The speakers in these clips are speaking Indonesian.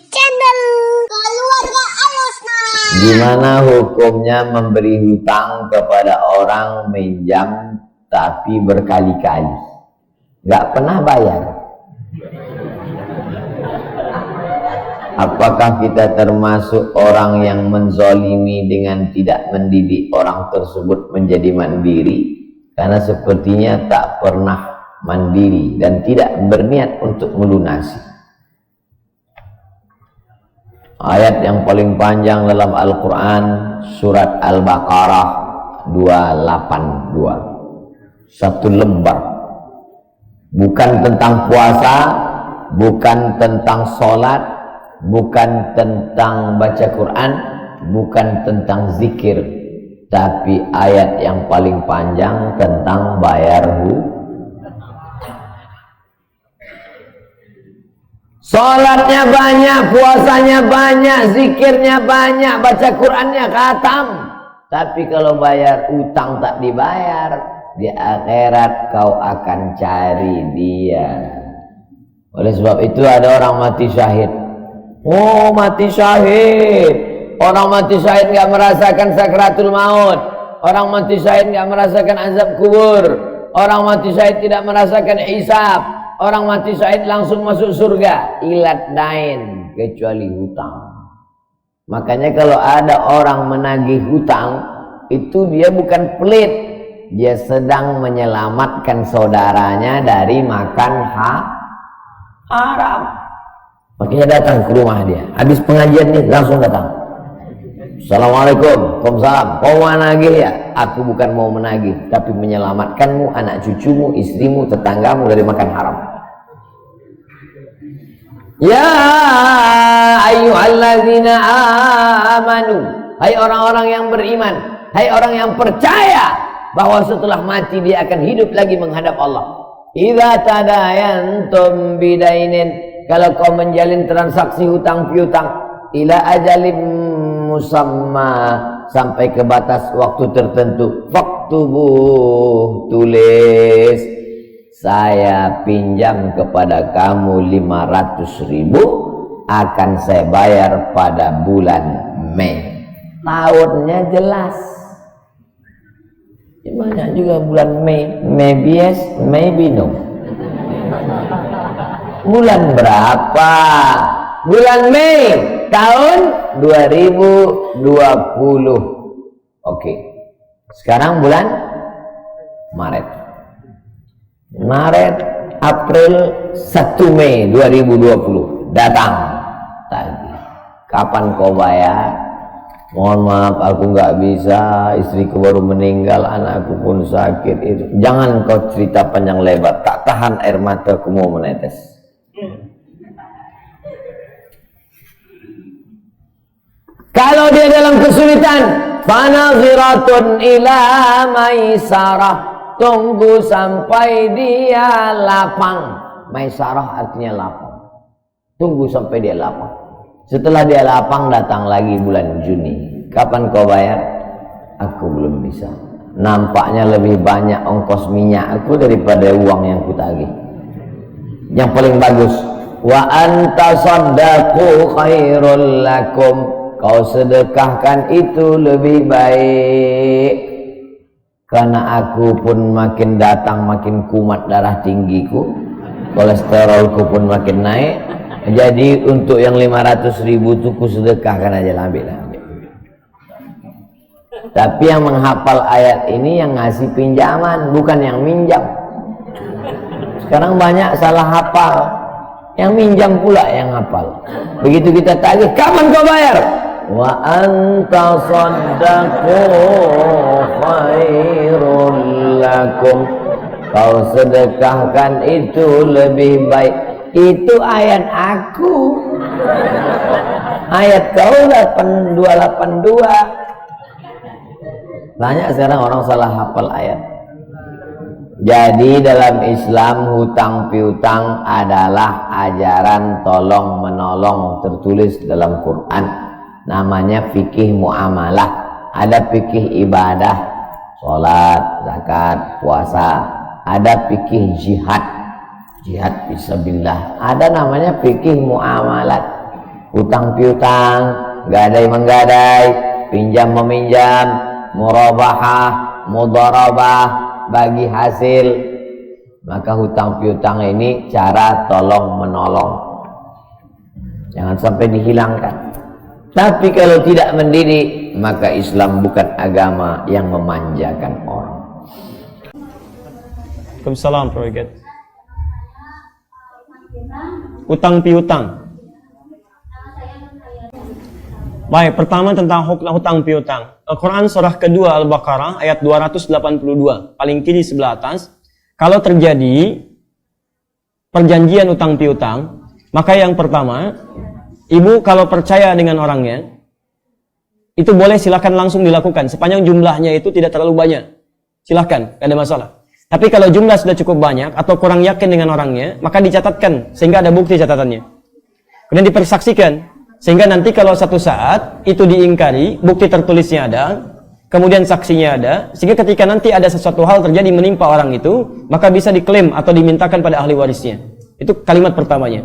channel Keluarga Alusna. Gimana hukumnya memberi hutang kepada orang minjam tapi berkali-kali nggak pernah bayar? Apakah kita termasuk orang yang menzolimi dengan tidak mendidik orang tersebut menjadi mandiri? Karena sepertinya tak pernah mandiri dan tidak berniat untuk melunasi. Ayat yang paling panjang dalam Al-Quran, surat Al-Baqarah 282. Satu lembar. Bukan tentang puasa, bukan tentang sholat, bukan tentang baca Quran, bukan tentang zikir, tapi ayat yang paling panjang tentang bayar hutang. Sholatnya banyak, puasanya banyak, zikirnya banyak, baca Qurannya khatam, tapi kalau bayar utang tak dibayar, di akhirat kau akan cari dia. Oleh sebab itu ada orang mati syahid. Oh, mati syahid. Orang mati syahid nggak merasakan sakratul maut. Orang mati syahid nggak merasakan azab kubur. Orang mati syahid tidak merasakan hisab. Orang mati syahid langsung masuk surga. Ilat dain, kecuali hutang. Makanya kalau ada orang menagih hutang, itu dia bukan pelit, dia sedang menyelamatkan saudaranya dari makan haram. Makanya datang ke rumah dia. Habis pengajian nih langsung datang. Assalamualaikum, waalaikumsalam. Kau mau menagih ya? Aku bukan mau menagih, tapi menyelamatkanmu, anak cucumu, istrimu, tetanggamu dari makan haram. Ya ayyuhalladzina amanu, hai orang-orang yang beriman, hai orang yang percaya bahwa setelah mati dia akan hidup lagi menghadap Allah. Idza tadayantum bidainin, kalau kau menjalin transaksi hutang piutang, ila ajalim musamma, sampai ke batas waktu tertentu, faktubuh, tulis, saya pinjam kepada kamu 500.000, akan saya bayar pada bulan Mei. Tahunnya jelas. Banyak juga bulan Mei. Maybe yes, maybe no. Bulan berapa? Bulan Mei tahun 2020. Oke. Sekarang bulan Maret. Maret, April, 1 Mei 2020 datang tadi. Kapan kau bayar? Mohon maaf, aku nggak bisa, istriku baru meninggal, anakku pun sakit. Itu jangan kau cerita panjang lebar, tak tahan air mataku mau menetes. Kalau dia dalam kesulitan, fanaziratun ila maisarah, tunggu sampai dia lapang. Maisarah artinya lapang. Tunggu sampai dia lapang. Setelah dia lapang, datang lagi bulan Juni. Kapan kau bayar? Aku belum bisa. Nampaknya lebih banyak ongkos minyak aku daripada uang yang kutagih. Yang paling bagus, wa antasaddaqu khairul lakum, kau sedekahkan itu lebih baik. Karena aku pun makin datang makin kumat darah tinggiku, kolesterolku pun makin naik. Jadi untuk yang 500.000 itu ku sedekahkan aja, ambil. Tapi yang menghafal ayat ini yang ngasih pinjaman, bukan yang minjam. Sekarang banyak salah hafal, yang minjam pula yang hafal. Begitu kita tagih, kapan kau bayar? Wa anta saddaqu khairul lakum, kau sedekahkan itu lebih baik. Itu ayat aku, ayat kau 8282. Banyak sekarang orang salah hafal ayat. Jadi dalam Islam hutang piutang adalah ajaran tolong menolong, tertulis dalam Quran. Namanya fikih muamalah. Ada fikih ibadah, sholat, zakat, puasa. Ada fikih jihad, jihad fisabilillah. Ada namanya fikih muamalat. Utang piutang, gadai-menggadai, pinjam meminjam, murabahah, mudharabah, bagi hasil. Maka hutang piutang ini cara tolong menolong. Jangan sampai dihilangkan. Tapi kalau tidak mendidik, maka Islam bukan agama yang memanjakan orang. Waalaikumsalam, Prof. Utang piutang. Baik, pertama tentang hutang piutang. Al-Quran surah kedua Al-Baqarah ayat 282, paling kiri sebelah atas. Kalau terjadi perjanjian utang piutang, maka yang pertama, ibu kalau percaya dengan orangnya, itu boleh silakan langsung dilakukan. Sepanjang jumlahnya itu tidak terlalu banyak, silakan, tidak ada masalah. Tapi kalau jumlah sudah cukup banyak atau kurang yakin dengan orangnya, maka dicatatkan sehingga ada bukti catatannya. Kemudian dipersaksikan sehingga nanti kalau satu saat itu diingkari, bukti tertulisnya ada, kemudian saksinya ada, sehingga ketika nanti ada sesuatu hal terjadi menimpa orang itu, maka bisa diklaim atau dimintakan pada ahli warisnya. Itu kalimat pertamanya.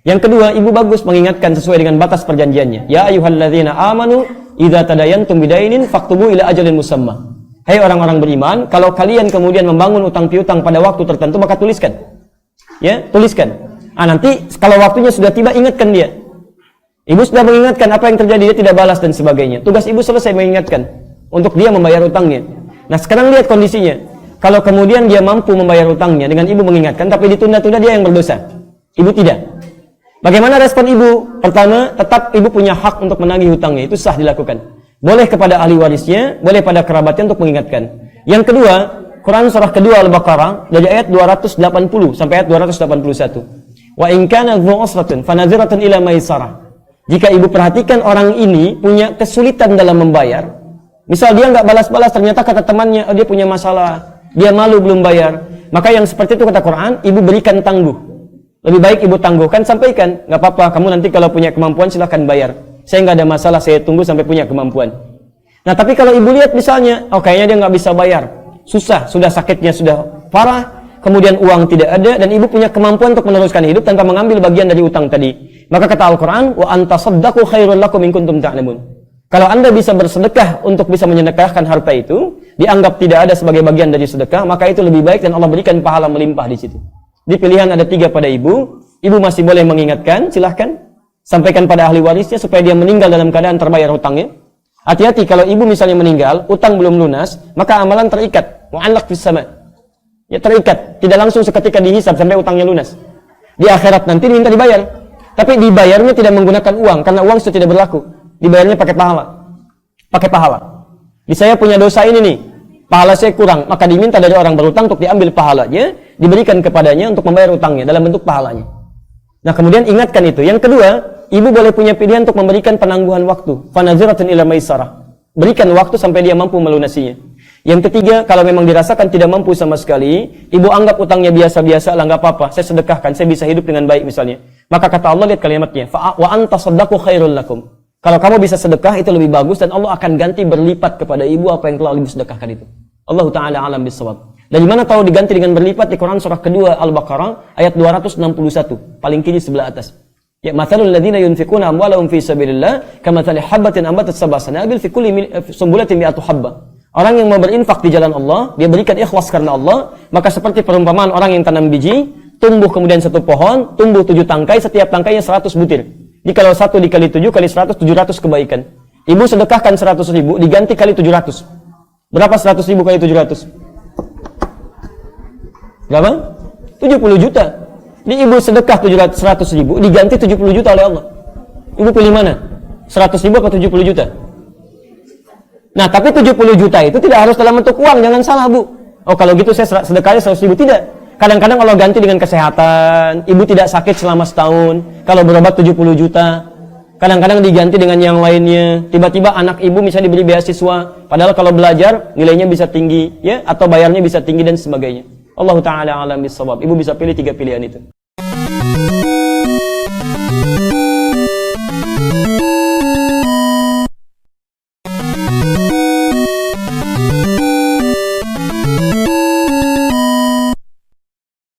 Yang kedua, ibu bagus mengingatkan sesuai dengan batas perjanjiannya. Ya ayyuhalladzina amanu idza tadayantum bidainin faktubu ila ajalin musamma. Hai orang-orang beriman, kalau kalian kemudian membangun utang piutang pada waktu tertentu, maka tuliskan. Ya, tuliskan. Nanti kalau waktunya sudah tiba, ingatkan dia. Ibu sudah mengingatkan apa yang terjadi, dia tidak balas dan sebagainya. Tugas ibu selesai mengingatkan untuk dia membayar utangnya. Nah, sekarang lihat kondisinya. Kalau kemudian dia mampu membayar utangnya dengan ibu mengingatkan, tapi ditunda-tunda, dia yang berdosa. Ibu tidak. Bagaimana respon ibu? Pertama, tetap ibu punya hak untuk menagih hutangnya. Itu sah dilakukan. Boleh kepada ahli warisnya, boleh pada kerabatnya untuk mengingatkan. Yang kedua, Quran surah kedua Al-Baqarah dari ayat 280 sampai ayat 281. Wa in kana dzu usratin fanadhiratun ila maisarah. Jika ibu perhatikan orang ini punya kesulitan dalam membayar, misal dia nggak balas-balas, ternyata kata temannya, dia punya masalah, dia malu belum bayar, maka yang seperti itu kata Quran, ibu berikan tangguh. Lebih baik ibu tangguhkan, sampaikan, nggak apa-apa, kamu nanti kalau punya kemampuan silahkan bayar. Saya nggak ada masalah, saya tunggu sampai punya kemampuan. Nah, tapi kalau ibu lihat misalnya, kayaknya dia nggak bisa bayar, susah, sudah sakitnya sudah parah, kemudian uang tidak ada, dan ibu punya kemampuan untuk meneruskan hidup tanpa mengambil bagian dari utang tadi. Maka kata Al-Quran, wa antasaddaqu khairul lakum in kuntum ta'lamun. Kalau anda bisa bersedekah untuk bisa menyedekahkan harta itu, dianggap tidak ada sebagai bagian dari sedekah, maka itu lebih baik dan Allah berikan pahala melimpah di situ. Di pilihan ada 3 pada ibu masih boleh mengingatkan, silahkan. Sampaikan pada ahli warisnya supaya dia meninggal dalam keadaan terbayar hutangnya. Hati-hati kalau ibu misalnya meninggal, utang belum lunas, maka amalan terikat, mu'allaq fis sama. Ya terikat, tidak langsung seketika dihisab sampai utangnya lunas. Di akhirat nanti diminta dibayar. Tapi dibayarnya tidak menggunakan uang karena uang sudah tidak berlaku. Dibayarnya pakai pahala. Pakai pahala. Di saya punya dosa ini nih, pahala saya kurang, maka diminta dari orang berutang untuk diambil pahalanya, diberikan kepadanya untuk membayar utangnya dalam bentuk pahalanya. Nah, kemudian ingatkan itu. Yang kedua, ibu boleh punya pilihan untuk memberikan penangguhan waktu. Fanadhiratun ila maisarah. Berikan waktu sampai dia mampu melunasinya. Yang ketiga, kalau memang dirasakan tidak mampu sama sekali, ibu anggap utangnya biasa-biasa lah, nggak apa-apa, saya sedekahkan, saya bisa hidup dengan baik misalnya. Maka kata Allah, lihat kalimatnya, wa antasaddaqu khairul lakum. Kalau kamu bisa sedekah itu lebih bagus dan Allah akan ganti berlipat kepada ibu apa yang telah ibu sedekahkan itu. Allah Ta'ala alam bisawab. Dari mana tahu diganti dengan berlipat? Di Quran surah kedua Al-Baqarah ayat 261, paling kiri sebelah atas. Ya, mathalul ladzina yunfiquna amwalahum fi sabilillah kamathali habatin ambatat sab'a sanabil fi kulli sumbulatin mi'atu habba. Orang yang mau berinfak di jalan Allah, dia berikan ikhlas karena Allah, maka seperti perumpamaan orang yang tanam biji, tumbuh kemudian satu pohon, tumbuh 7 tangkai, setiap tangkainya 100 butir. Jadi kalau 1 dikali 7 kali 100, 700 kebaikan. Ibu sedekahkan 100 ribu, diganti kali 700. Berapa 100 ribu kali 700? Berapa? 70 juta. Jadi ibu sedekah 100 ribu, diganti 70 juta oleh Allah. Ibu pilih mana? 100 ribu atau 70 juta? Nah, tapi 70 juta itu tidak harus dalam bentuk uang, jangan salah bu. Kalau gitu saya sedekahnya 100 ribu, tidak. Kadang-kadang Allah ganti dengan kesehatan, ibu tidak sakit selama setahun, kalau berobat 70 juta. Kadang-kadang diganti dengan yang lainnya. Tiba-tiba anak ibu misalnya diberi beasiswa, padahal kalau belajar nilainya bisa tinggi, ya, atau bayarnya bisa tinggi dan sebagainya. Allah Ta'ala alam bisawab. Ibu bisa pilih 3 pilihan itu.